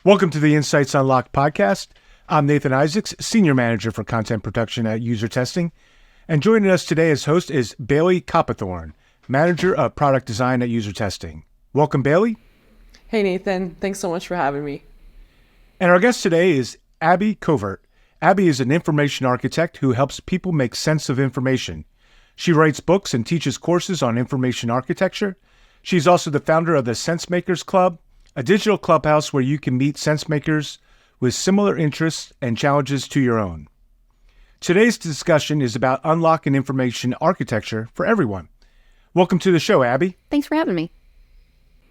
Welcome to the Insights Unlocked podcast. I'm Nathan Isaacs, Senior Manager for Content Production at UserTesting. And joining us today as host is Bailey Copithorne, Manager of Product Design at UserTesting. Welcome, Bailey. Hey, Nathan. Thanks so much for having me. And our guest today is Bailey Covithorne. Abby is an information architect who helps people make sense of information. She writes books and teaches courses on information architecture. She's also the founder of the Sense Makers Club, a digital clubhouse where you can meet sense makers with similar interests and challenges to your own. Today's discussion is about unlocking information architecture for everyone. Welcome to the show, Abby. Thanks for having me.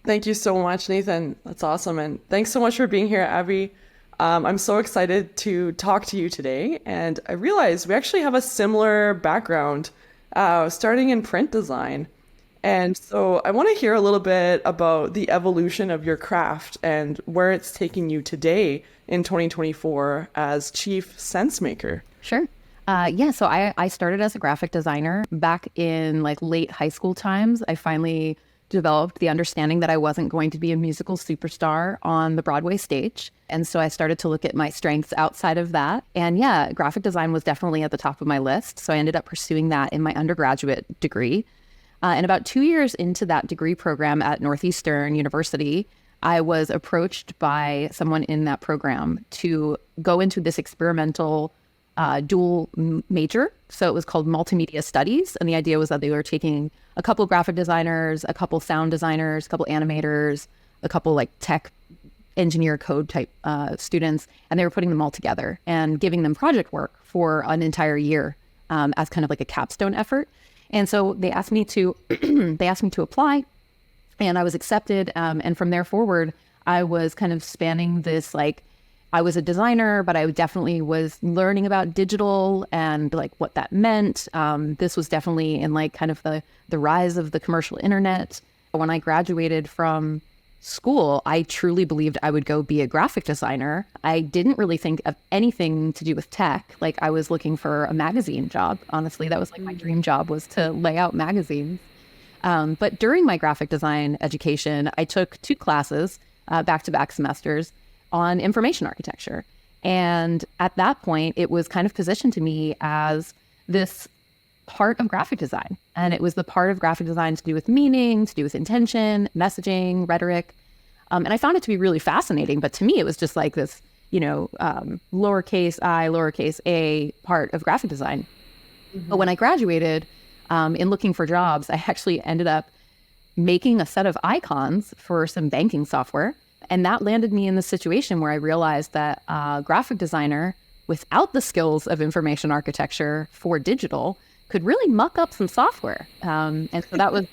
Thank you so much, Nathan. That's awesome. And thanks so much for being here, Abby. I'm so excited to talk to you today. And I realized we actually have a similar background, starting in print design. And so I want to hear a little bit about the evolution of your craft and where it's taking you today in 2024 as Chief Sense Maker. Sure. So I started as a graphic designer back in late high school times. I finally developed the understanding that I wasn't going to be a musical superstar on the Broadway stage. And so I started to look at my strengths outside of that. And graphic design was definitely at the top of my list. So I ended up pursuing that in my undergraduate degree. And about 2 years into that degree program at Northeastern University, I was approached by someone in that program to go into this experimental dual major. So it was called multimedia studies. And the idea was that they were taking a couple graphic designers, a couple sound designers, a couple animators, a couple tech engineer code type students, and they were putting them all together and giving them project work for an entire year as kind of like a capstone effort. And so they asked me to apply, and I was accepted. And from there forward, I was kind of spanning this, I was a designer, but I definitely was learning about digital and what that meant. This was definitely in kind of the rise of the commercial internet. When I graduated from school, I truly believed I would go be a graphic designer. I didn't really think of anything to do with tech. I was looking for a magazine job. Honestly, that was my dream job, was to lay out magazines. But during my graphic design education, I took 2 classes, back-to-back semesters, on information architecture. And at that point, it was kind of positioned to me as this part of graphic design. And it was the part of graphic design to do with meaning, to do with intention, messaging, rhetoric. And I found it to be really fascinating. But to me, it was just this, lowercase I, lowercase a part of graphic design. Mm-hmm. But when I graduated, in looking for jobs, I actually ended up making a set of icons for some banking software. And that landed me in the situation where I realized that a graphic designer without the skills of information architecture for digital could really muck up some software. And so that was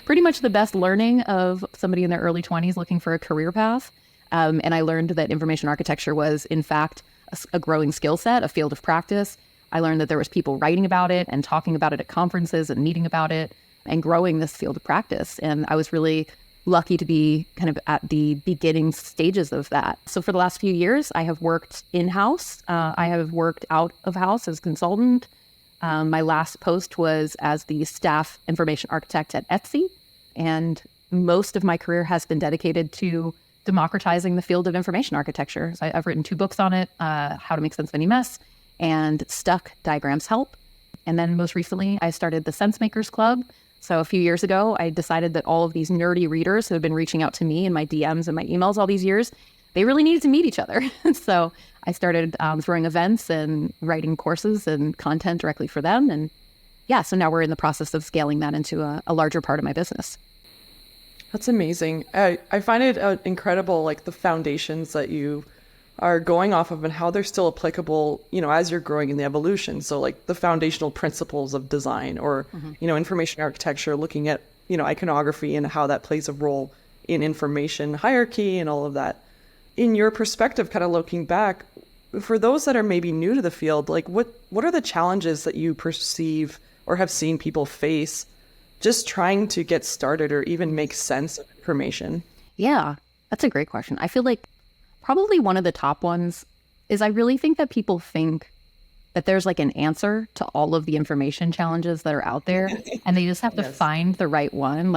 pretty much the best learning of somebody in their early 20s looking for a career path. And I learned that information architecture was, in fact, a growing skill set, a field of practice. I learned that there was people writing about it and talking about it at conferences and meeting about it and growing this field of practice. And I was really lucky to be kind of at the beginning stages of that. So for the last few years, I have worked in-house. I have worked out of house as a consultant. My last post was as the staff information architect at Etsy. And most of my career has been dedicated to democratizing the field of information architecture. So I've written 2 books on it, How to Make Sense of Any Mess and Stuck Diagrams Help. And then most recently, I started the Sense Makers Club. So a few years ago, I decided that all of these nerdy readers who have been reaching out to me in my DMs and my emails all these years, they really needed to meet each other. So I started throwing events and writing courses and content directly for them. And so now we're in the process of scaling that into a larger part of my business. That's amazing. I find it incredible, the foundations that you are going off of and how they're still applicable, as you're growing in the evolution. So the foundational principles of design or, information architecture, looking at, iconography and how that plays a role in information hierarchy and all of that. In your perspective, kind of looking back, for those that are maybe new to the field, what are the challenges that you perceive or have seen people face just trying to get started or even make sense of information? Yeah, that's a great question. I feel probably one of the top ones is I really think that people think that there's an answer to all of the information challenges that are out there, and they just have to find the right one.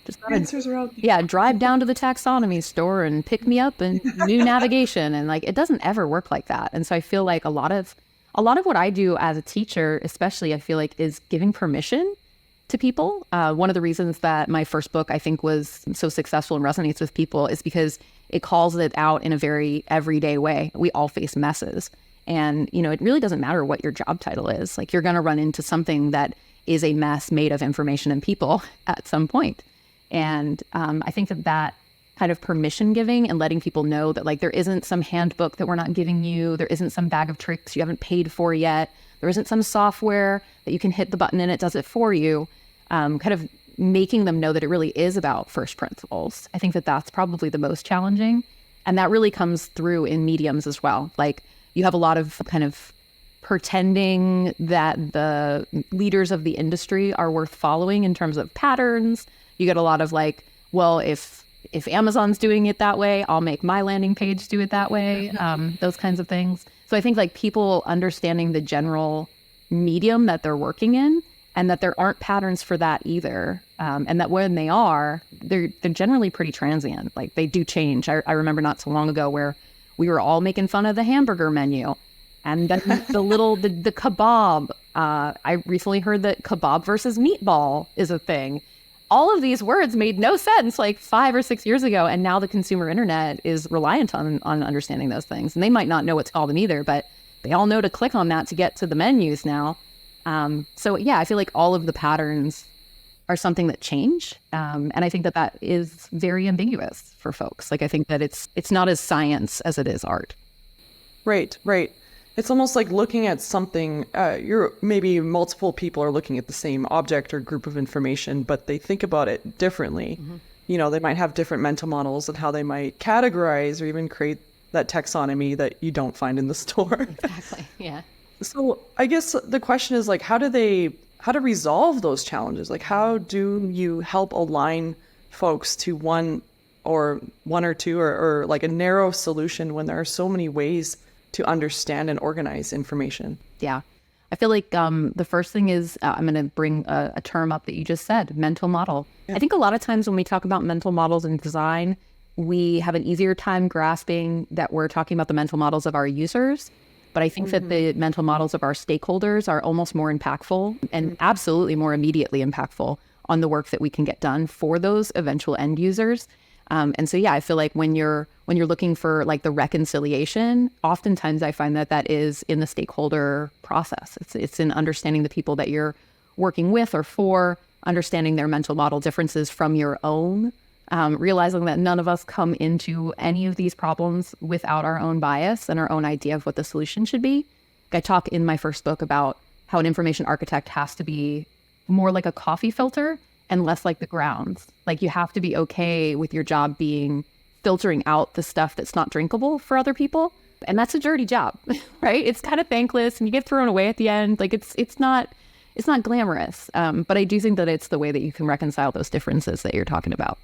Just gotta, Answers are out. yeah, drive down to the taxonomy store and pick me up and new navigation. And like, it doesn't ever work like that. And so I feel like a lot of what I do as a teacher, especially, I feel like is giving permission to people. One of the reasons that my first book, I think, was so successful and resonates with people is because it calls it out in a very everyday way. We all face messes. And, you know, it really doesn't matter what your job title is. Like, you're going to run into something that is a mess made of information and people at some point. And I think that kind of permission giving and letting people know that, like, there isn't some handbook that we're not giving you. There isn't some bag of tricks you haven't paid for yet. There isn't some software that you can hit the button and it does it for you. Kind of making them know that it really is about first principles. I think that that's probably the most challenging. And that really comes through in mediums as well. Like, you have a lot of kind of pretending that the leaders of the industry are worth following in terms of patterns. You get a lot of like, well, if Amazon's doing it that way, I'll make my landing page do it that way. Those kinds of things. So I think like people understanding the general medium that they're working in, and that there aren't patterns for that either. And that when they are, they're generally pretty transient. Like, they do change. I remember not so long ago where we were all making fun of the hamburger menu. And then the kebab. I recently heard that kebab versus meatball is a thing. All of these words made no sense like 5 or 6 years ago. And now the consumer internet is reliant on understanding those things. And they might not know what to call them either, but they all know to click on that to get to the menus now. So yeah, I feel like all of the patterns are something that change. And I think that is very ambiguous for folks. Like, I think that it's not as science as it is art. Right. It's almost like looking at something, maybe multiple people are looking at the same object or group of information, but they think about it differently. Mm-hmm. You know, they might have different mental models and how they might categorize or even create that taxonomy that you don't find in the store. Exactly. Yeah. So I guess the question is like, how to resolve those challenges? Like, how do you help align folks to one or two or like a narrow solution when there are so many ways to understand and organize information? Yeah. I feel like the first thing is I'm going to bring a term up that you just said, mental model. Yeah. I think a lot of times when we talk about mental models in design, we have an easier time grasping that we're talking about the mental models of our users. But I think that the mental models of our stakeholders are almost more impactful and absolutely more immediately impactful on the work that we can get done for those eventual end users. And so, yeah, I feel like when you're looking for like the reconciliation, oftentimes I find that is in the stakeholder process. It's in understanding the people that you're working with or for, understanding their mental model differences from your own, realizing that none of us come into any of these problems without our own bias and our own idea of what the solution should be. I talk in my first book about how an information architect has to be more like a coffee filter and less like the grounds. Like, you have to be okay with your job being filtering out the stuff that's not drinkable for other people. And that's a dirty job, right? It's kind of thankless and you get thrown away at the end. Like, it's not glamorous. But I do think that it's the way that you can reconcile those differences that you're talking about.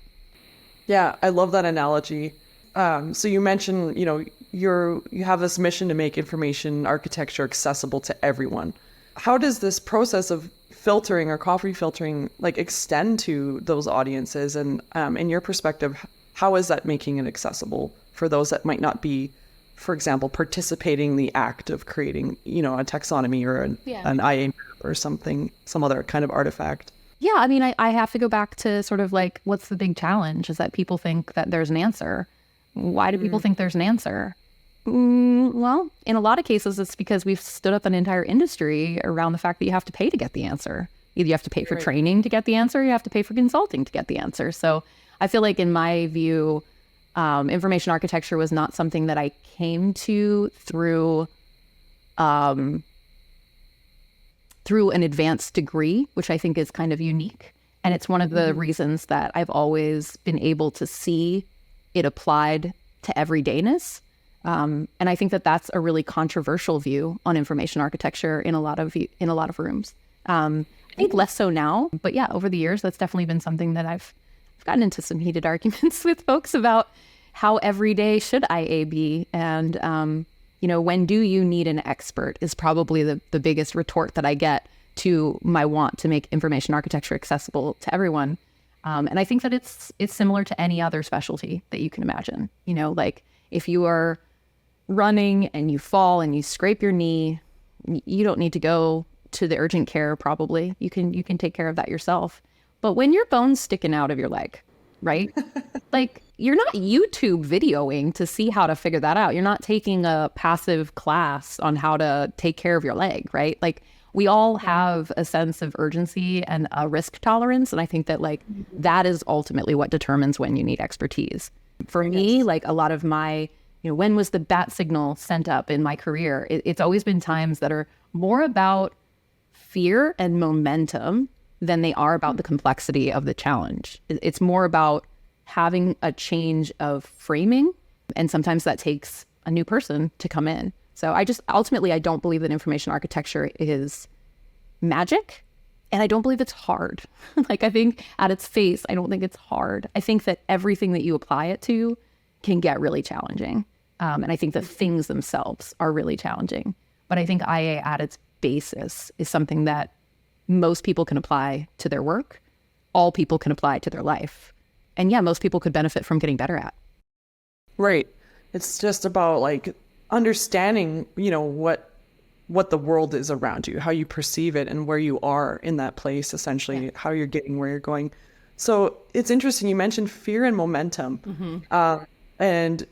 Yeah, I love that analogy. So you mentioned, you have this mission to make information architecture accessible to everyone. How does this process of filtering or coffee filtering like extend to those audiences? And in your perspective, how is that making it accessible for those that might not be, for example, participating in the act of creating, a taxonomy or an IA map or something, some other kind of artifact? Yeah, I mean, I have to go back to sort of like, what's the big challenge is that people think that there's an answer. Why do people think there's an answer? Well, in a lot of cases, it's because we've stood up an entire industry around the fact that you have to pay to get the answer. Either you have to pay for training to get the answer, or you have to pay for consulting to get the answer. So I feel like in my view, information architecture was not something that I came to through an advanced degree, which I think is kind of unique. And it's one of the reasons that I've always been able to see it applied to everydayness. And I think that that's a really controversial view on information architecture in a lot of rooms. I think less so now, but yeah, over the years, that's definitely been something that I've gotten into some heated arguments with folks about how everyday should IA be. And, when do you need an expert is probably the biggest retort that I get to my want to make information architecture accessible to everyone. And I think that it's similar to any other specialty that you can imagine. You know, like if you are running and you fall and you scrape your knee, you don't need to go to the urgent care. Probably you can take care of that yourself. But when your bone's sticking out of your leg, right? Like you're not YouTube videoing to see how to figure that out. You're not taking a passive class on how to take care of your leg, right? Like we all have a sense of urgency and a risk tolerance. And I think that like that is ultimately what determines when you need expertise. For me, like a lot of my, when was the bat signal sent up in my career? It's always been times that are more about fear and momentum than they are about the complexity of the challenge. It's more about having a change of framing. And sometimes that takes a new person to come in. So ultimately, I don't believe that information architecture is magic. And I don't believe it's hard. Like I think at its face, I don't think it's hard. I think that everything that you apply it to can get really challenging. And I think the things themselves are really challenging. But I think IA at its basis is something that most people can apply to their work. All people can apply to their life. And yeah, most people could benefit from getting better at. Right. It's just about like understanding, what the world is around you, how you perceive it and where you are in that place, essentially, how you're getting where you're going. So it's interesting. You mentioned fear and momentum. And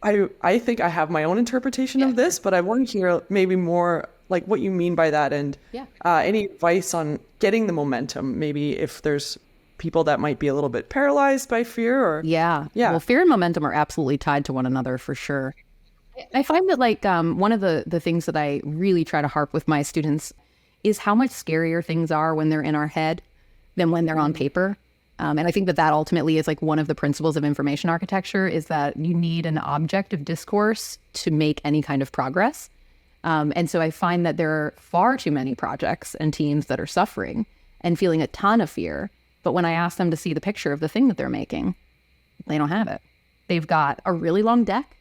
I think I have my own interpretation of this, but I want to hear maybe more like what you mean by that and any advice on getting the momentum, maybe if there's people that might be a little bit paralyzed by fear or... Yeah. Well, fear and momentum are absolutely tied to one another for sure. I find that like one of the things that I really try to harp with my students is how much scarier things are when they're in our head than when they're on paper. And I think that ultimately is like one of the principles of information architecture is that you need an object of discourse to make any kind of progress. And so I find that there are far too many projects and teams that are suffering and feeling a ton of fear. But when I ask them to see the picture of the thing that they're making, they don't have it. They've got a really long deck.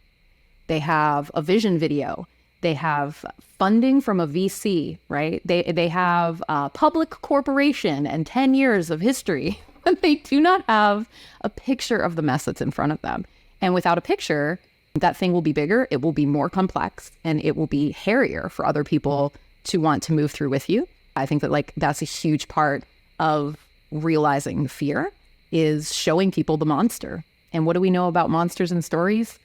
They have a vision video. They have funding from a VC, right? They have a public corporation and 10 years of history. But they do not have a picture of the mess that's in front of them. And without a picture, that thing will be bigger, it will be more complex, and it will be hairier for other people to want to move through with you. I think that like that's a huge part of realizing fear is showing people the monster. And what do we know about monsters in stories?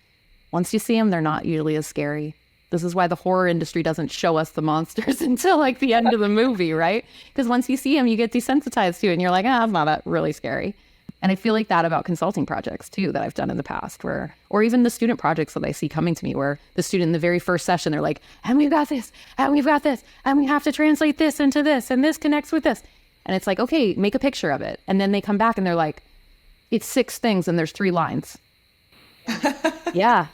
Once you see them, they're not usually as scary. This is why the horror industry doesn't show us the monsters until like the end of the movie, right? Because once you see them, you get desensitized to it and you're like, it's not that really scary. And I feel like that about consulting projects too, that I've done in the past or even the student projects that I see coming to me where the student in the very first session, they're like, and we've got this, and we've got this, and we have to translate this into this, and this connects with this. And it's like, okay, make a picture of it. And then they come back and they're like, it's 6 things and there's 3 lines. Yeah.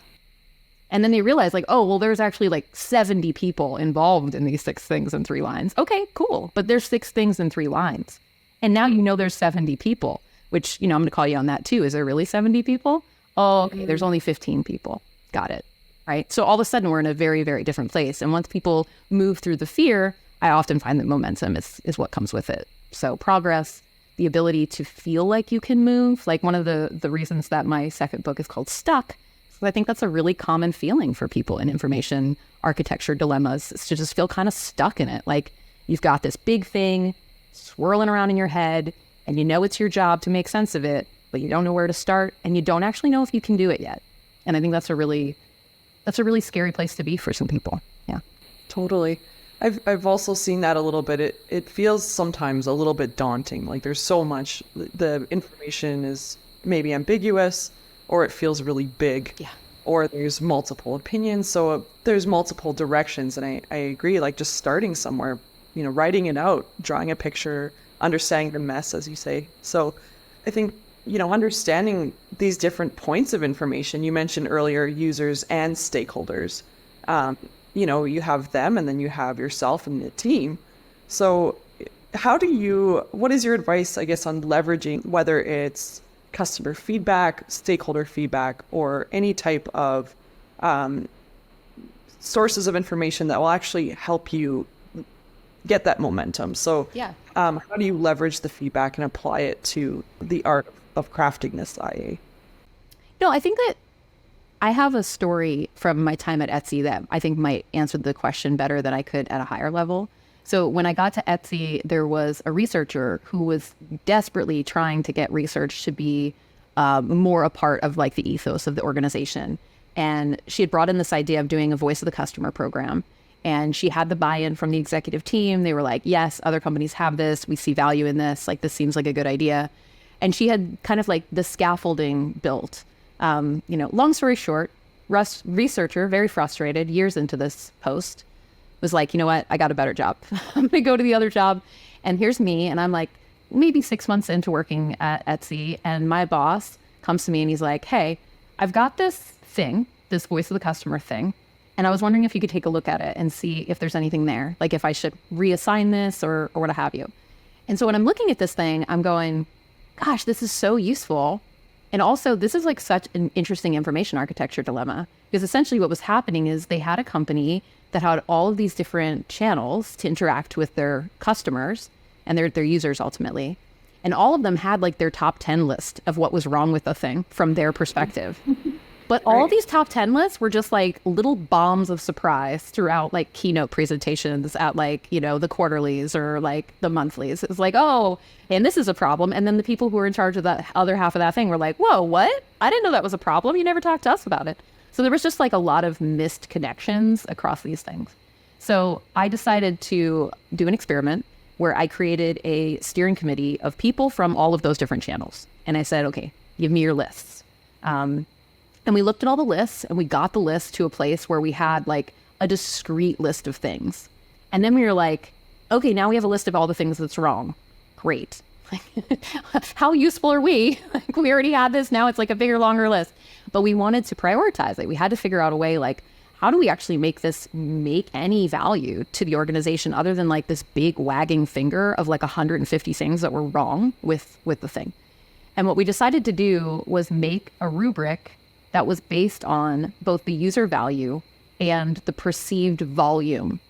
And then they realize like, oh, well, there's actually like 70 people involved in these 6 things and 3 lines. Okay, cool. But there's 6 things and 3 lines. And now there's 70 people, which, I'm going to call you on that too. Is there really 70 people? Oh, okay. There's only 15 people. Got it. Right. So all of a sudden we're in a very, very different place. And once people move through the fear, I often find that momentum is what comes with it. So progress, the ability to feel like you can move, like one of the reasons that my second book is called Stuck. So I think that's a really common feeling for people in information architecture dilemmas, is to just feel kind of stuck in it. Like you've got this big thing swirling around in your head and it's your job to make sense of it, but you don't know where to start and you don't actually know if you can do it yet. And I think that's a really scary place to be for some people. Yeah. Totally. I've also seen that a little bit. It feels sometimes a little bit daunting. Like there's so much, the information is maybe ambiguous or it feels really big. Yeah. Or there's multiple opinions. So there's multiple directions. And I agree, like just starting somewhere, writing it out, drawing a picture, understanding the mess, as you say. So I think, understanding these different points of information, you mentioned earlier, users and stakeholders, you have them and then you have yourself and the team. So what is your advice, I guess, on leveraging, whether it's customer feedback, stakeholder feedback, or any type of sources of information that will actually help you get that momentum? So How do you leverage the feedback and apply it to the art of crafting this IA? No, I think that I have a story from my time at Etsy that I think might answer the question better than I could at a higher level. So when I got to Etsy, there was a researcher who was desperately trying to get research to be more a part of like the ethos of the organization. And she had brought in this idea of doing a voice of the customer program. And she had the buy-in from the executive team. They were like, yes, other companies have this. We see value in this. Like, this seems like a good idea. And she had kind of like the scaffolding built. Long story short, researcher, very frustrated, years into this post, was like, you know what? I got a better job. I'm going to go to the other job. And here's me. And I'm like, maybe 6 months into working at Etsy. And my boss comes to me and he's like, hey, I've got this thing, this voice of the customer thing. And I was wondering if you could take a look at it and see if there's anything there, like if I should reassign this or what have you. And so when I'm looking at this thing, I'm going, gosh, this is so useful. And also, this is like such an interesting information architecture dilemma, because essentially what was happening is they had a company that had all of these different channels to interact with their customers and their users ultimately. And all of them had like their top 10 list of what was wrong with the thing from their perspective. But all these top 10 lists were just like little bombs of surprise throughout like keynote presentations at like, the quarterlies or like the monthlies. It was like, oh, and this is a problem. And then the people who were in charge of that other half of that thing were like, whoa, what? I didn't know that was a problem. You never talked to us about it. So there was just like a lot of missed connections across these things. So I decided to do an experiment where I created a steering committee of people from all of those different channels. And I said, okay, give me your lists. And we looked at all the lists and we got the list to a place where we had like a discrete list of things. And then we were like, okay, now we have a list of all the things that's wrong. Great. How useful are we? We already had this. Now it's like a bigger, longer list. But we wanted to prioritize it. We had to figure out a way like, how do we actually make this make any value to the organization other than like this big wagging finger of like 150 things that were wrong with the thing? And what we decided to do was make a rubric that was based on both the user value and the perceived volume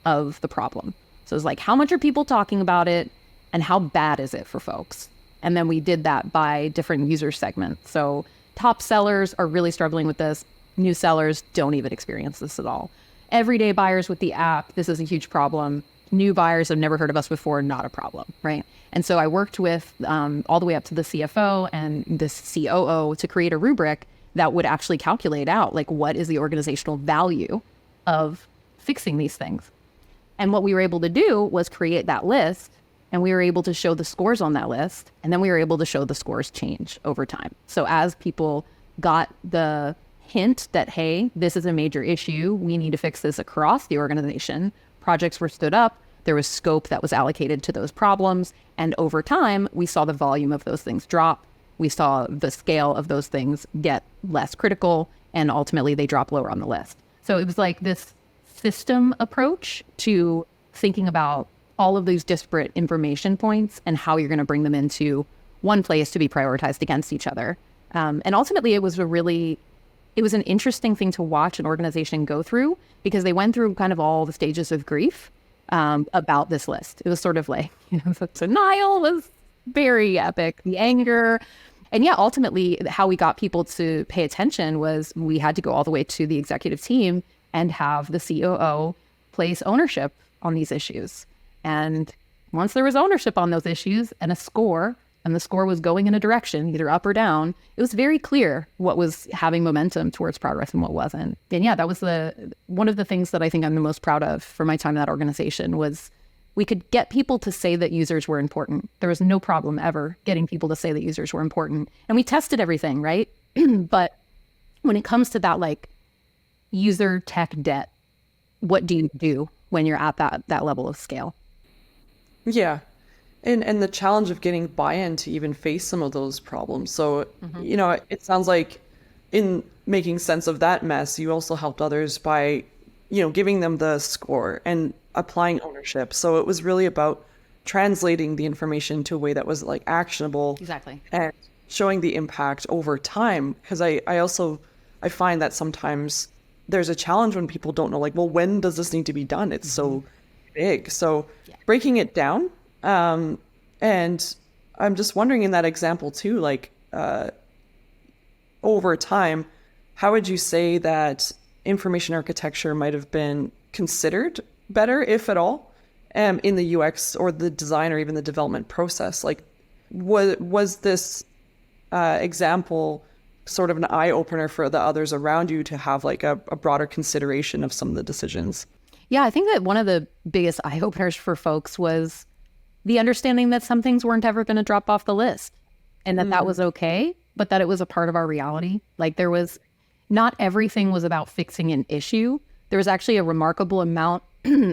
of the problem. So it's like, how much are people talking about it and how bad is it for folks? And then we did that by different user segments. So top sellers are really struggling with this. New sellers don't even experience this at all. Everyday buyers with the app, this is a huge problem. New buyers have never heard of us before, not a problem, right? And so I worked with all the way up to the CFO and the COO to create a rubric that would actually calculate out like what is the organizational value of fixing these things. And what we were able to do was create that list, and we were able to show the scores on that list, and then we were able to show the scores change over time. So as people got the hint that, hey, this is a major issue, we need to fix this across the organization, projects were stood up, there was scope that was allocated to those problems, and over time we saw the volume of those things drop. We saw the scale of those things get less critical, and ultimately they drop lower on the list. So it was like this system approach to thinking about all of these disparate information points and how you're going to bring them into one place to be prioritized against each other. And ultimately it was an interesting thing to watch an organization go through, because they went through kind of all the stages of grief about this list. It was sort of like, the denial was very epic, the anger. And yeah, ultimately how we got people to pay attention was we had to go all the way to the executive team and have the COO place ownership on these issues. And once there was ownership on those issues and a score, and the score was going in a direction, either up or down, it was very clear what was having momentum towards progress and what wasn't. And yeah, that was one of the things that I think I'm the most proud of for my time in that organization was we could get people to say that users were important. There was no problem ever getting people to say that users were important. And we tested everything, right? But when it comes to that like user tech debt, what do you do when you're at that level of scale? Yeah. And the challenge of getting buy-in to even face some of those problems. So, it sounds like in making sense of that mess, you also helped others by, giving them the score and applying ownership. So it was really about translating the information to a way that was like actionable. Exactly. And showing the impact over time. Because I find that sometimes there's a challenge when people don't know, like, well, when does this need to be done? It's so big. So breaking it down And I'm just wondering in that example too, like over time, how would you say that information architecture might have been considered better, if at all, in the UX or the design or even the development process? Like, was this example sort of an eye opener for the others around you to have like a broader consideration of some of the decisions? Yeah, I think that one of the biggest eye openers for folks was the understanding that some things weren't ever going to drop off the list, and that was okay, but that it was a part of our reality. Like, there was not everything was about fixing an issue. There was actually a remarkable amount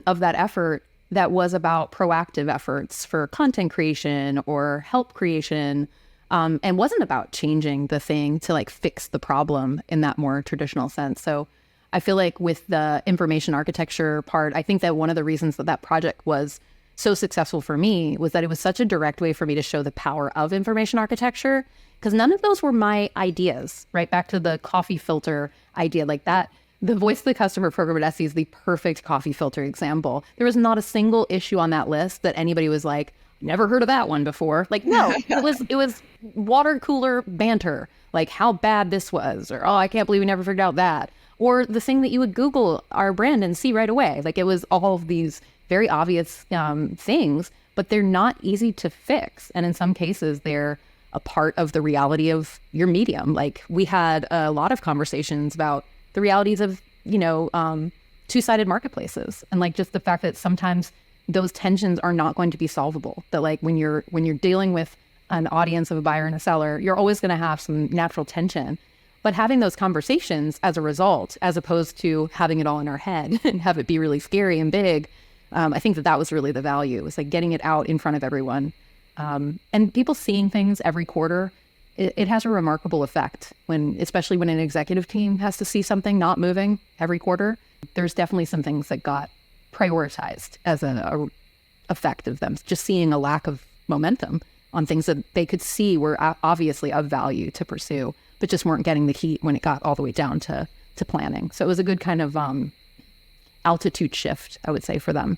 of that effort that was about proactive efforts for content creation or help creation, and wasn't about changing the thing to like fix the problem in that more traditional sense. So I feel like with the information architecture part, I think that one of the reasons that that project was so successful for me was that it was such a direct way for me to show the power of information architecture, because none of those were my ideas, right? Back to the coffee filter idea, like that. The voice of the customer program at Etsy is the perfect coffee filter example. There was not a single issue on that list that anybody was like, never heard of that one before. Like, no, it was water cooler banter, like how bad this was, or, oh, I can't believe we never figured out that. Or the thing that you would Google our brand and see right away. Like, it was all of these very obvious things, but they're not easy to fix. And in some cases, they're a part of the reality of your medium. Like, we had a lot of conversations about the realities of, two-sided marketplaces, and like just the fact that sometimes those tensions are not going to be solvable. That like when you're dealing with an audience of a buyer and a seller, you're always going to have some natural tension. But having those conversations as a result, as opposed to having it all in our head and have it be really scary and big, I think that was really the value. It's like getting it out in front of everyone. And people seeing things every quarter, it has a remarkable effect, especially when an executive team has to see something not moving every quarter. There's definitely some things that got prioritized as a effect of them, just seeing a lack of momentum on things that they could see were obviously of value to pursue, but just weren't getting the heat when it got all the way down to planning. So it was a good kind of altitude shift, I would say, for them.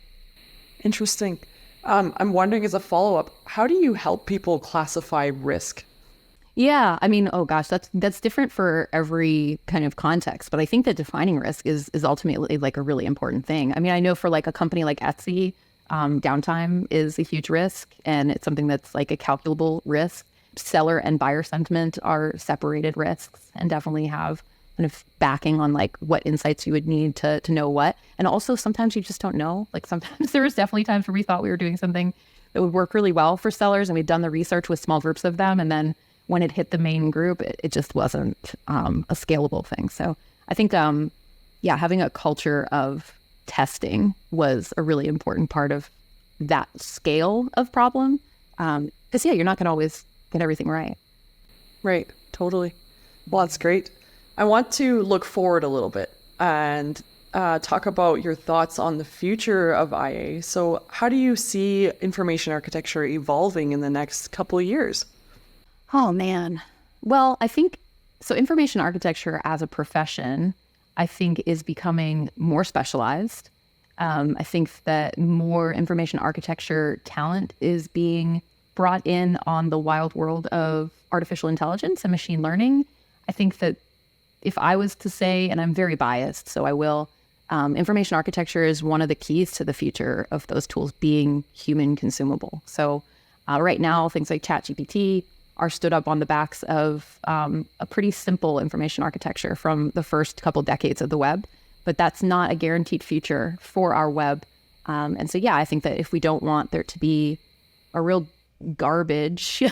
Interesting. I'm wondering, as a follow-up, how do you help people classify risk? Yeah, I mean, oh gosh, that's different for every kind of context, but I think that defining risk is ultimately like a really important thing. I mean, I know for like a company like Etsy, downtime is a huge risk, and it's something that's like a calculable risk. Seller and buyer sentiment are separated risks and definitely have kind of backing on like what insights you would need to know what. And also sometimes you just don't know. Like sometimes there was definitely times where we thought we were doing something that would work really well for sellers, and we'd done the research with small groups of them, and then when it hit the main group, it just wasn't a scalable thing. So I think, having a culture of testing was a really important part of that scale of problem. Because, you're not going to always get everything right. Right. Totally. Well, that's great. I want to look forward a little bit and talk about your thoughts on the future of IA. So how do you see information architecture evolving in the next couple of years? Oh, man. Well, I think so. Information architecture as a profession, I think, is becoming more specialized. I think that more information architecture talent is being brought in on the wild world of artificial intelligence and machine learning. I think that if I was to say, and I'm very biased, so I will, information architecture is one of the keys to the future of those tools being human consumable. So right now, things like ChatGPT are stood up on the backs of a pretty simple information architecture from the first couple decades of the web, but that's not a guaranteed future for our web. And so, I think that if we don't want there to be a real garbage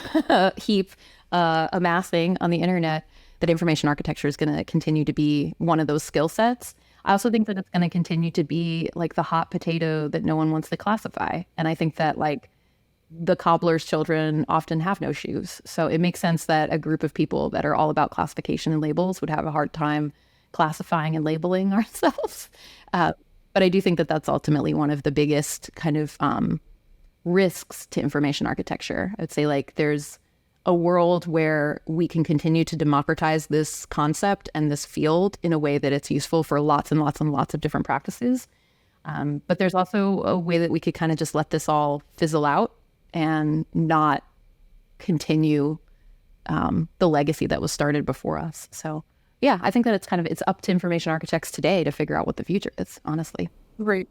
heap amassing on the internet, that information architecture is going to continue to be one of those skill sets. I also think that it's going to continue to be like the hot potato that no one wants to classify. And I think that like the cobbler's children often have no shoes. So it makes sense that a group of people that are all about classification and labels would have a hard time classifying and labeling ourselves. But I do think that that's ultimately one of the biggest kind of risks to information architecture. I would say like there's a world where we can continue to democratize this concept and this field in a way that it's useful for lots and lots and lots of different practices. But there's also a way that we could kind of just let this all fizzle out and not continue the legacy that was started before us. So yeah, I think that it's up to information architects today to figure out what the future is, honestly. Right.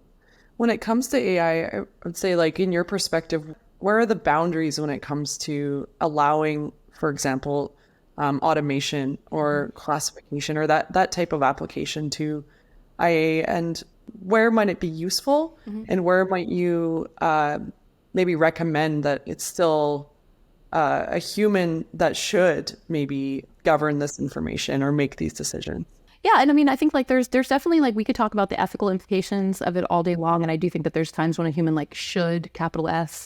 When it comes to AI, I would say, like, in your perspective, where are the boundaries when it comes to allowing, for example, automation or classification or that type of application to IA, and where might it be useful, and where might you maybe recommend that it's still a human that should maybe govern this information or make these decisions? Yeah, and I mean, I think like there's definitely, like, we could talk about the ethical implications of it all day long, and I do think that there's times when a human, like, should, capital S,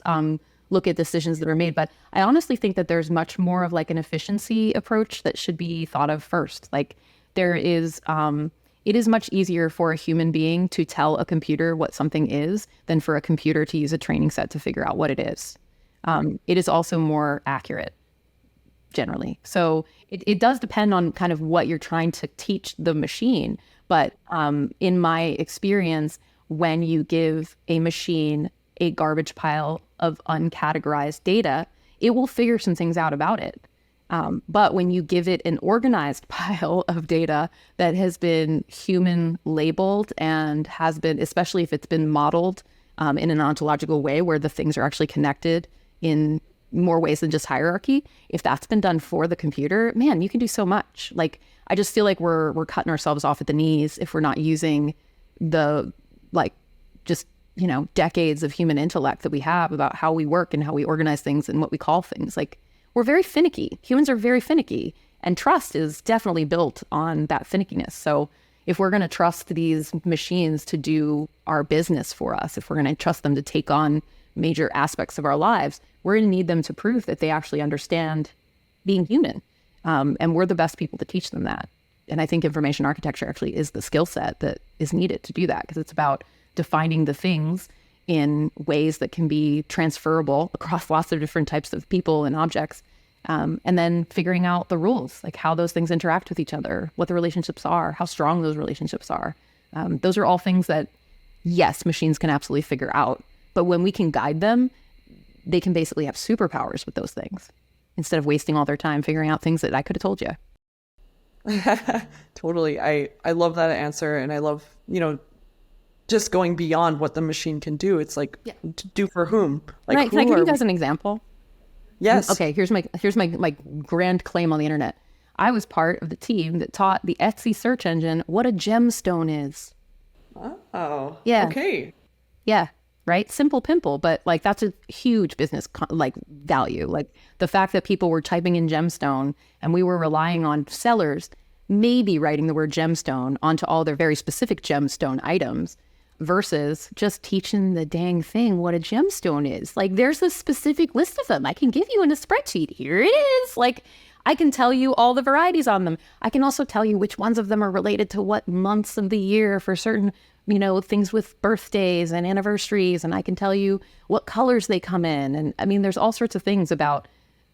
look at decisions that are made. But I honestly think that there's much more of like an efficiency approach that should be thought of first. Like, there is, it is much easier for a human being to tell a computer what something is than for a computer to use a training set to figure out what it is. It is also more accurate, generally. So it does depend on kind of what you're trying to teach the machine. But in my experience, when you give a machine a garbage pile of uncategorized data, it will figure some things out about it. But when you give it an organized pile of data that has been human labeled and has been, especially if it's been modeled in an ontological way where the things are actually connected in more ways than just hierarchy, if that's been done for the computer, man, you can do so much. Like, I just feel like we're cutting ourselves off at the knees if we're not using the, like, just, you know, decades of human intellect that we have about how we work and how we organize things and what we call things. Like, we're very finicky. Humans are very finicky, and trust is definitely built on that finickiness. So if we're going to trust these machines to do our business for us, if we're going to trust them to take on major aspects of our lives, we're going to need them to prove that they actually understand being human. And we're the best people to teach them that. And I think information architecture actually is the skill set that is needed to do that, because it's about defining the things in ways that can be transferable across lots of different types of people and objects. And then figuring out the rules, like how those things interact with each other, what the relationships are, how strong those relationships are. Those are all things that, yes, machines can absolutely figure out. But when we can guide them, they can basically have superpowers with those things instead of wasting all their time figuring out things that I could have told you. Totally. I love that answer. And I love, you know, just going beyond what the machine can do. It's like, to do for whom? Like, right. Can I give you guys an example? Yes. Okay. Here's my grand claim on the internet. I was part of the team that taught the Etsy search engine what a gemstone is. Oh. Yeah. Okay. Yeah. Right. Simple pimple, but like that's a huge business like value. Like the fact that people were typing in gemstone and we were relying on sellers maybe writing the word gemstone onto all their very specific gemstone items versus just teaching the dang thing what a gemstone is. Like, there's a specific list of them I can give you in a spreadsheet. Here it is. Like, I can tell you all the varieties on them. I can also tell you which ones of them are related to what months of the year for certain, you know, things with birthdays and anniversaries. And I can tell you what colors they come in. And I mean, there's all sorts of things about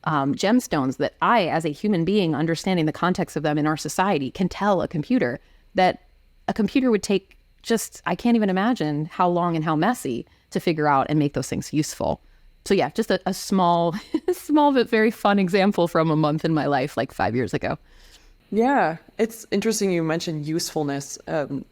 gemstones that I, as a human being, understanding the context of them in our society, can tell a computer that a computer would take just, I can't even imagine how long and how messy to figure out and make those things useful. So yeah, just a small, small but very fun example from a month in my life, like 5 years ago. Yeah, it's interesting you mentioned usefulness.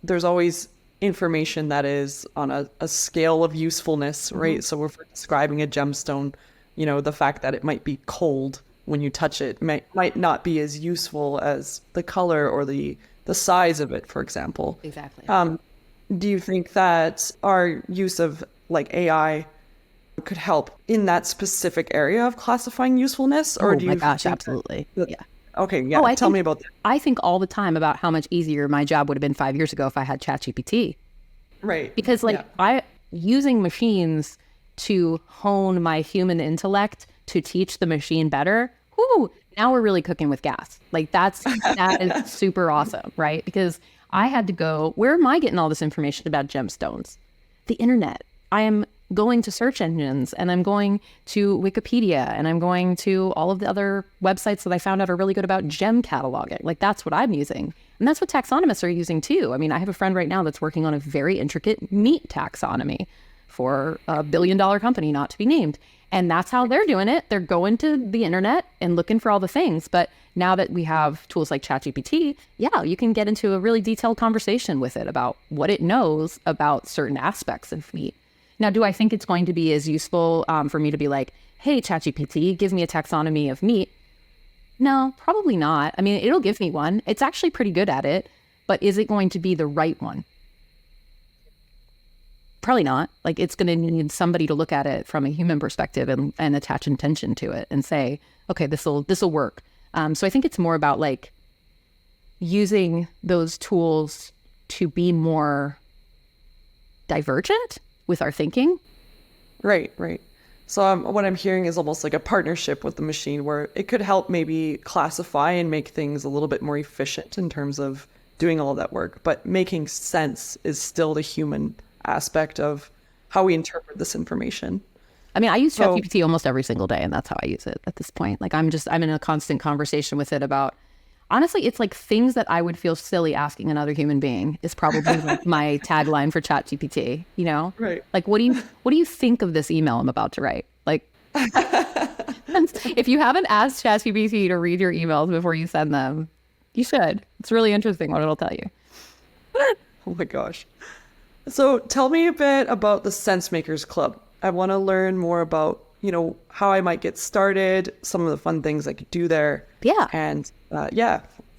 There's always information that is on a scale of usefulness, right? So if we're describing a gemstone, you know, the fact that it might be cold when you touch it might not be as useful as the color or the size of it, for example. Exactly. Do you think that our use of like AI could help in that specific area of classifying usefulness? Or do you think absolutely. Yeah. Okay, yeah. Tell me about that. I think all the time about how much easier my job would have been 5 years ago if I had ChatGPT. Right. Because using machines to hone my human intellect to teach the machine better, now we're really cooking with gas. Like that is super awesome, right? Because I had to go, where am I getting all this information about gemstones? The internet. I am going to search engines and I'm going to Wikipedia and I'm going to all of the other websites that I found out are really good about gem cataloging. Like that's what I'm using. And that's what taxonomists are using too. I mean, I have a friend right now that's working on a very intricate meat taxonomy for $1 billion company not to be named. And that's how they're doing it. They're going to the internet and looking for all the things. But now that we have tools like ChatGPT, yeah, you can get into a really detailed conversation with it about what it knows about certain aspects of meat. Now, do I think it's going to be as useful for me to be like, hey, ChatGPT, give me a taxonomy of meat? No, probably not. I mean, it'll give me one. It's actually pretty good at it. But is it going to be the right one? Probably not. Like, it's going to need somebody to look at it from a human perspective and attach intention to it and say, okay, this'll work. So I think it's more about like using those tools to be more divergent with our thinking. Right. So what I'm hearing is almost like a partnership with the machine where it could help maybe classify and make things a little bit more efficient in terms of doing all of that work, but making sense is still the human aspect of how we interpret this information. I mean, I use ChatGPT almost every single day, and that's how I use it at this point. Like, I'm in a constant conversation with it about, honestly, it's like things that I would feel silly asking another human being is probably like my tagline for ChatGPT, you know? Right. Like, what do you think of this email I'm about to write? Like, if you haven't asked ChatGPT to read your emails before you send them, you should. It's really interesting what it'll tell you. Oh my gosh. So tell me a bit about the Sense Makers Club. I want to learn more about, how I might get started, some of the fun things I could do there. Yeah. And let's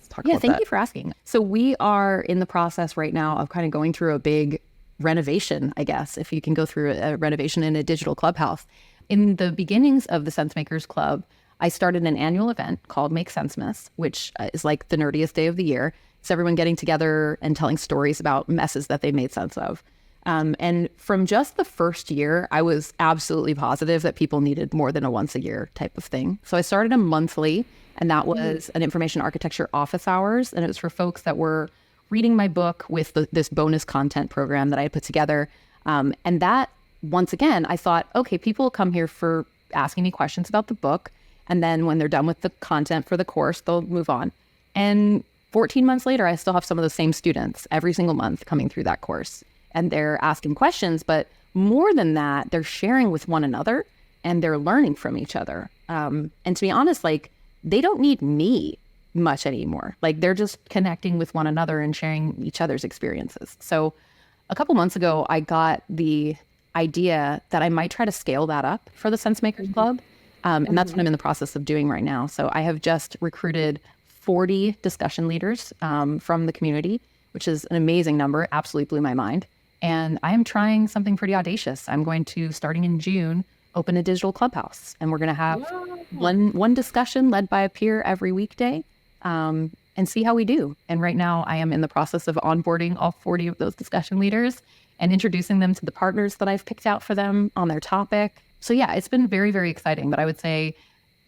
talk about that. Thank you for asking. So we are in the process right now of kind of going through a big renovation, I guess, if you can go through a renovation in a digital clubhouse. In the beginnings of the Sense Makers Club, I started an annual event called Make Sensemas, which is like the nerdiest day of the year. It's everyone getting together and telling stories about messes that they made sense of. And from just the first year, I was absolutely positive that people needed more than a once a year type of thing. So I started a monthly, and that was an information architecture office hours. And it was for folks that were reading my book with this bonus content program that I had put together. And that, once again, I thought, okay, people will come here for asking me questions about the book. And then when they're done with the content for the course, they'll move on. And 14 months later, I still have some of the same students every single month coming through that course. And they're asking questions, but more than that, they're sharing with one another and they're learning from each other. And to be honest, like, they don't need me much anymore. Like, they're just connecting with one another and sharing each other's experiences. So a couple months ago, I got the idea that I might try to scale that up for the Sense Makers Club. And that's what I'm in the process of doing right now. So I have just recruited 40 discussion leaders from the community, which is an amazing number. It absolutely blew my mind. And I am trying something pretty audacious. I'm going to, starting in June, open a digital clubhouse. And we're going to have one discussion led by a peer every weekday and see how we do. And right now I am in the process of onboarding all 40 of those discussion leaders and introducing them to the partners that I've picked out for them on their topic. So yeah, it's been very, very exciting. But I would say,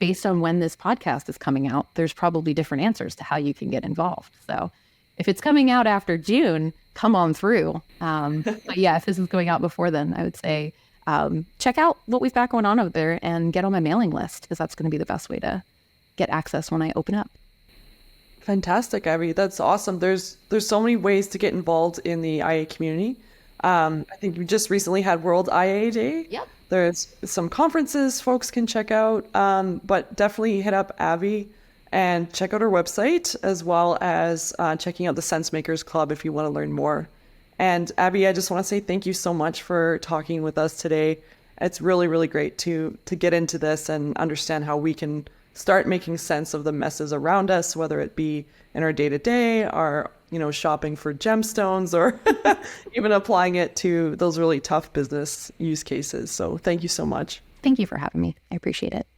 based on when this podcast is coming out, there's probably different answers to how you can get involved. So if it's coming out after June, come on through. But yeah, if this is going out before then, I would say check out what we've got going on over there and get on my mailing list, because that's going to be the best way to get access when I open up. Fantastic, Abby. That's awesome. There's so many ways to get involved in the IA community. I think we just recently had World IA Day. Yep. There's some conferences folks can check out, but definitely hit up Abby and check out her website, as well as checking out the Sense Makers Club if you want to learn more. And Abby, I just want to say thank you so much for talking with us today. It's really, really great to get into this and understand how we can start making sense of the messes around us, whether it be in our day-to-day, our shopping for gemstones, or even applying it to those really tough business use cases. So thank you so much. Thank you for having me. I appreciate it.